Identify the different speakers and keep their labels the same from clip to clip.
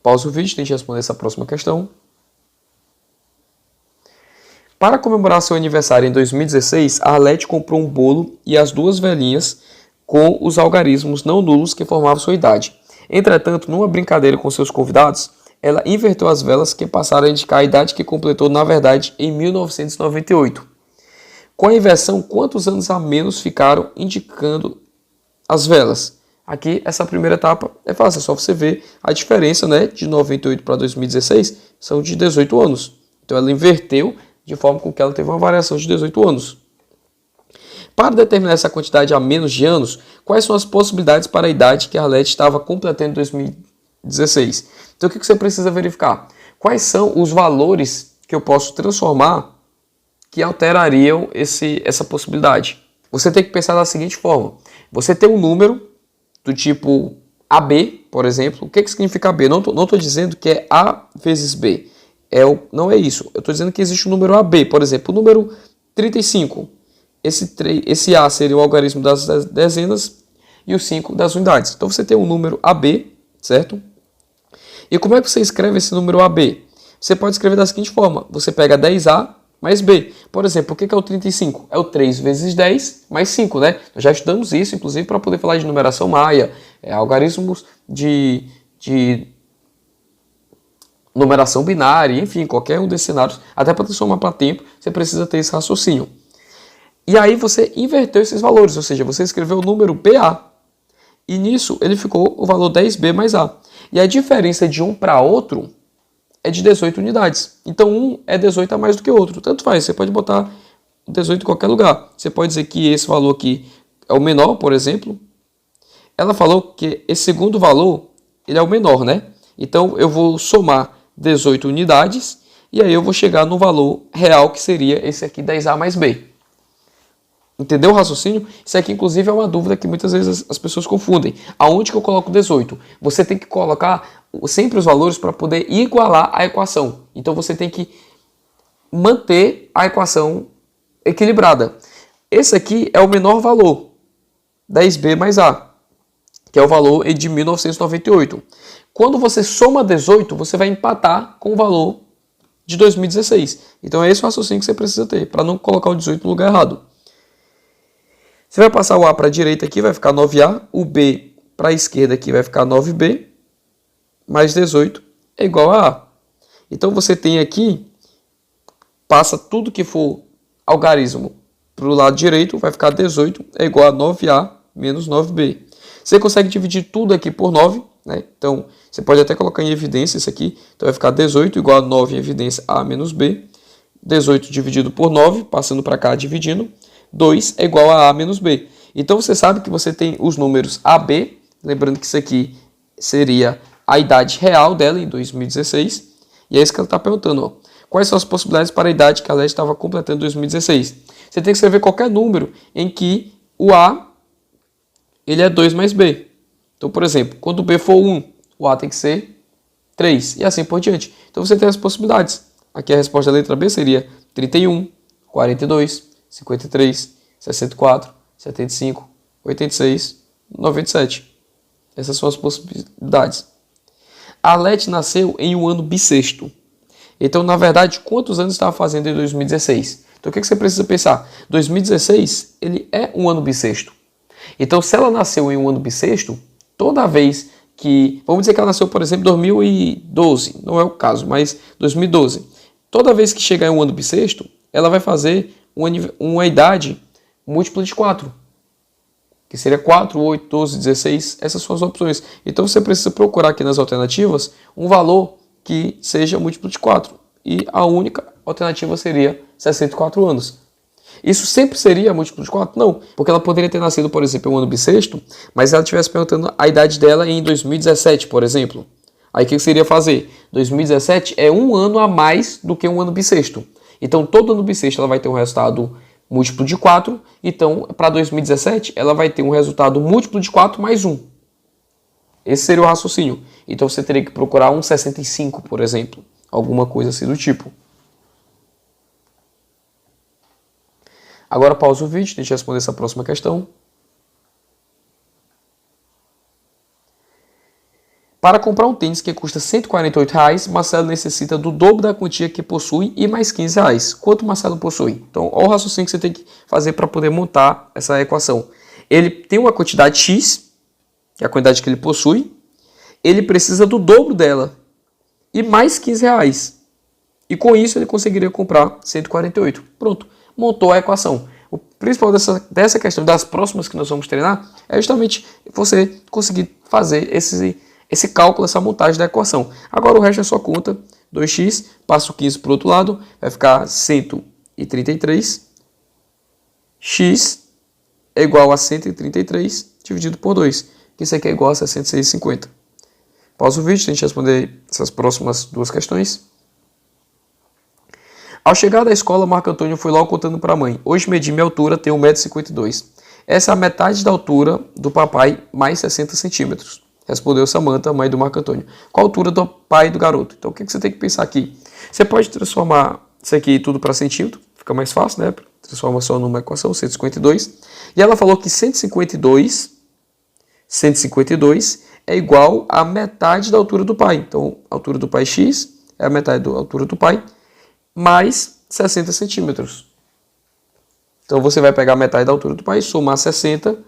Speaker 1: Pausa o vídeo, tente responder essa próxima questão. Para comemorar seu aniversário em 2016, a Arlete comprou um bolo e as duas velhinhas com os algarismos não nulos que formavam sua idade. Entretanto, numa brincadeira com seus convidados, ela inverteu as velas que passaram a indicar a idade que completou, na verdade, em 1998. Com a inversão, quantos anos a menos ficaram indicando as velas? Aqui, essa primeira etapa é fácil, é só você ver a diferença, né, de 98 para 2016, são de 18 anos. Então ela inverteu de forma com que ela teve uma variação de 18 anos. Para determinar essa quantidade a menos de anos, quais são as possibilidades para a idade que a Arlete estava completando em 2016? Então o que você precisa verificar? Quais são os valores que eu posso transformar que alterariam essa possibilidade? Você tem que pensar da seguinte forma. Você tem um número do tipo AB, por exemplo. O que significa AB? Não estou dizendo que é A vezes B. Não é isso. Eu estou dizendo que existe um número AB. Por exemplo, o número 35. Esse A seria o algarismo das dezenas e o 5 das unidades. Então você tem um número AB, certo? E como é que você escreve esse número AB? Você pode escrever da seguinte forma. Você pega 10A mais B. Por exemplo, o que é o 35? É o 3 vezes 10 mais 5, né? Nós já estudamos isso, inclusive, para poder falar de numeração maia, algarismos de numeração binária, enfim, qualquer um desses cenários. Até para transformar para tempo, você precisa ter esse raciocínio. E aí você inverteu esses valores, ou seja, você escreveu o número BA. E nisso ele ficou o valor 10B mais A. E a diferença de um para outro é de 18 unidades. Então um é 18 a mais do que o outro. Tanto faz, você pode botar 18 em qualquer lugar. Você pode dizer que esse valor aqui é o menor, por exemplo. Ela falou que esse segundo valor ele é o menor, né? Então eu vou somar 18 unidades e aí eu vou chegar no valor real que seria esse aqui 10A mais B. Entendeu o raciocínio? Isso aqui, inclusive, é uma dúvida que muitas vezes as pessoas confundem. Aonde que eu coloco 18? Você tem que colocar sempre os valores para poder igualar a equação. Então, você tem que manter a equação equilibrada. Esse aqui é o menor valor, 10B mais A, que é o valor de 1998. Quando você soma 18, você vai empatar com o valor de 2016. Então, é esse o raciocínio que você precisa ter, para não colocar o 18 no lugar errado. Você vai passar o A para a direita aqui, vai ficar 9A. O B para a esquerda aqui vai ficar 9B. Mais 18 é igual a A. Então você tem aqui, passa tudo que for algarismo para o lado direito, vai ficar 18 é igual a 9A menos 9B. Você consegue dividir tudo aqui por 9, né? Então você pode até colocar em evidência isso aqui. Então vai ficar 18 igual a 9 em evidência A menos B. 18 dividido por 9, passando para cá dividindo. 2 é igual a A menos B. Então você sabe que você tem os números AB, lembrando que isso aqui seria a idade real dela em 2016. E é isso que ela está perguntando. Ó. Quais são as possibilidades para a idade que a Arlete estava completando em 2016? Você tem que escrever qualquer número em que o A ele é 2 mais B. Então, por exemplo, quando o B for 1, o A tem que ser 3 e assim por diante. Então você tem as possibilidades. Aqui a resposta da letra B seria 31, 42, 53, 64, 75, 86, 97. Essas são as possibilidades. A Arlete nasceu em um ano bissexto. Então, na verdade, quantos anos estava fazendo em 2016? Então, o que você precisa pensar? 2016, ele é um ano bissexto. Então, se ela nasceu em um ano bissexto, toda vez que... Vamos dizer que ela nasceu, por exemplo, em 2012. Não é o caso, mas 2012. Toda vez que chegar em um ano bissexto, ela vai fazer uma idade múltipla de 4. Que seria 4, 8, 12, 16. Essas são as opções. Então você precisa procurar aqui nas alternativas um valor que seja múltiplo de 4. E a única alternativa seria 64 anos. Isso sempre seria múltiplo de 4? Não. Porque ela poderia ter nascido, por exemplo, em um ano bissexto, mas ela estivesse perguntando a idade dela em 2017, por exemplo. Aí o que você iria fazer? 2017 é um ano a mais do que um ano bissexto. Então, todo ano bissexto ela vai ter um resultado múltiplo de 4. Então, para 2017, ela vai ter um resultado múltiplo de 4 mais 1. Esse seria o raciocínio. Então, você teria que procurar um 65, por exemplo. Alguma coisa assim do tipo. Agora, pausa o vídeo, deixa eu responder essa próxima questão. Para comprar um tênis que custa R$ 148, Marcelo necessita do dobro da quantia que possui e mais R$ 15. Quanto Marcelo possui? Então, olha o raciocínio que você tem que fazer para poder montar essa equação. Ele tem uma quantidade X, que é a quantidade que ele possui, ele precisa do dobro dela e mais R$ 15. E com isso ele conseguiria comprar 148. Pronto, montou a equação. O principal dessa questão, das próximas que nós vamos treinar, é justamente você conseguir fazer esse cálculo, essa montagem da equação. Agora o resto é só conta. 2x, passa o 15 para o outro lado, vai ficar 133. X é igual a 133 dividido por 2, que isso aqui é igual a 66,50. Pausa o vídeo, tente responder essas próximas duas questões. Ao chegar da escola, Marco Antônio foi logo contando para a mãe. Hoje medi minha altura, tenho 1,52 m. Essa é a metade da altura do papai, mais 60 centímetros. Respondeu Samantha, mãe do Marco Antônio. Qual a altura do pai do garoto? Então, o que você tem que pensar aqui? Você pode transformar isso aqui tudo para centímetro. Fica mais fácil, né? Transforma só numa equação, 152. E ela falou que 152 é igual a metade da altura do pai. Então, a altura do pai x é a metade da altura do pai, mais 60 centímetros. Então, você vai pegar a metade da altura do pai, somar 60,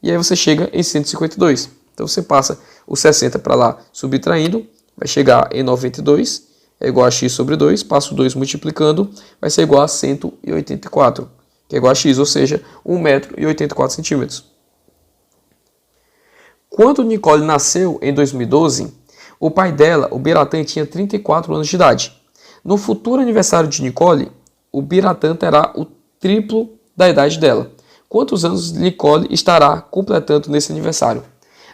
Speaker 1: e aí você chega em 152. Então, você passa o 60 para lá, subtraindo, vai chegar em 92, é igual a x sobre 2, passa o 2 multiplicando, vai ser igual a 184, que é igual a x, ou seja, 1,84 m. Quando Nicole nasceu em 2012, o pai dela, o Biratã, tinha 34 anos de idade. No futuro aniversário de Nicole, o Biratã terá o triplo da idade dela. Quantos anos Nicole estará completando nesse aniversário?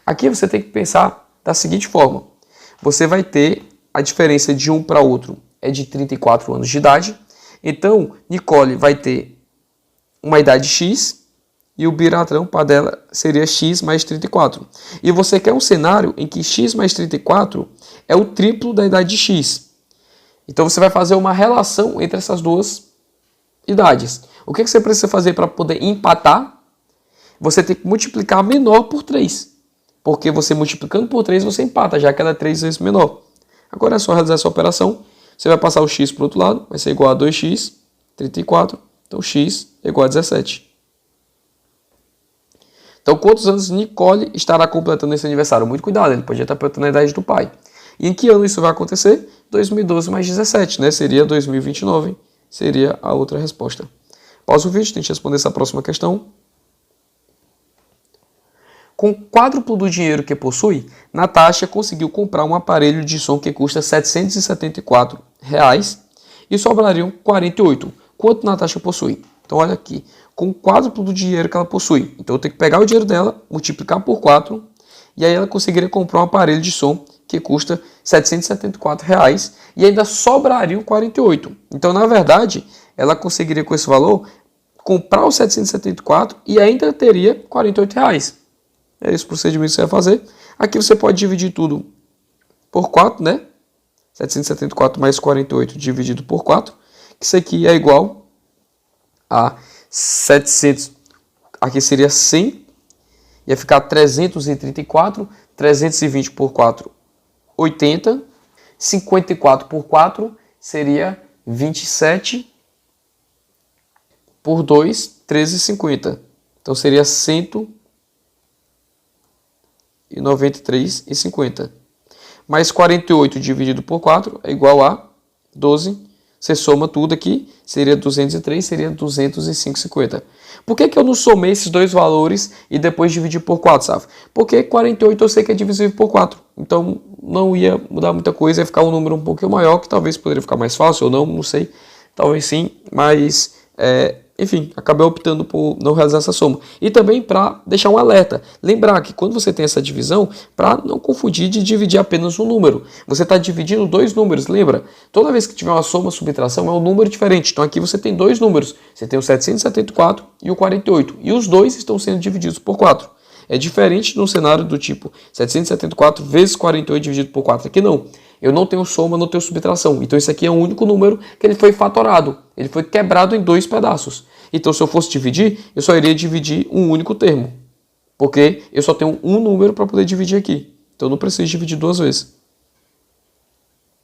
Speaker 1: Aqui você tem que pensar da seguinte forma. Você vai ter a diferença de um para outro é de 34 anos de idade. Então, Nicole vai ter uma idade X e o Biratã, o pai dela, seria X mais 34. E você quer um cenário em que X mais 34 é o triplo da idade de X. Então, você vai fazer uma relação entre essas duas idades. O que você precisa fazer para poder empatar? Você tem que multiplicar menor por 3. Porque você multiplicando por 3, você empata, já que ela é 3 vezes menor. Agora é só realizar essa operação. Você vai passar o x para o outro lado, vai ser igual a 2x, 34. Então, x é igual a 17. Então, quantos anos Nicole estará completando esse aniversário? Muito cuidado, ele pode estar completando a idade do pai. E em que ano isso vai acontecer? 2012 mais 17, né? Seria 2029. Seria a outra resposta. Pausa o vídeo, tente responder essa próxima questão. Com o quádruplo do dinheiro que possui, Natasha conseguiu comprar um aparelho de som que custa R$ 774 e sobrariam 48. Quanto Natasha possui? Então, olha aqui. Com o quádruplo do dinheiro que ela possui. Então, eu tenho que pegar o dinheiro dela, multiplicar por 4, e aí ela conseguiria comprar um aparelho de som que custa R$ 774 e ainda sobrariam 48. Então, na verdade, ela conseguiria com esse valor comprar os 774 e ainda teria R$ 48. É esse o procedimento que você vai fazer. Aqui você pode dividir tudo por 4, né? 774 mais 48 dividido por 4. Isso aqui é igual a 700. Aqui seria 100. Ia ficar 334. 320 por 4, 80. 54 por 4 seria 27. Por 2, 13,50. Então seria 193,50. Mais 48 dividido por 4 é igual a 12. Você soma tudo aqui, seria 203, seria 205,50. Por que eu não somei esses dois valores e depois dividi por 4, sabe? Porque 48 eu sei que é divisível por 4. Então não ia mudar muita coisa, ia ficar um número um pouquinho maior, que talvez poderia ficar mais fácil ou não, não sei. Talvez sim, mas enfim, acabei optando por não realizar essa soma. E também para deixar um alerta. Lembrar que quando você tem essa divisão, para não confundir de dividir apenas um número. Você está dividindo dois números, lembra? Toda vez que tiver uma soma, subtração, é um número diferente. Então aqui você tem dois números. Você tem o 774 e o 48. E os dois estão sendo divididos por 4. É diferente no cenário do tipo 774 vezes 48 dividido por 4. Aqui não. Eu não tenho soma, não tenho subtração. Então isso aqui é o único número que ele foi fatorado. Ele foi quebrado em dois pedaços. Então se eu fosse dividir, eu só iria dividir um único termo. Porque eu só tenho um número para poder dividir aqui. Então eu não preciso dividir duas vezes.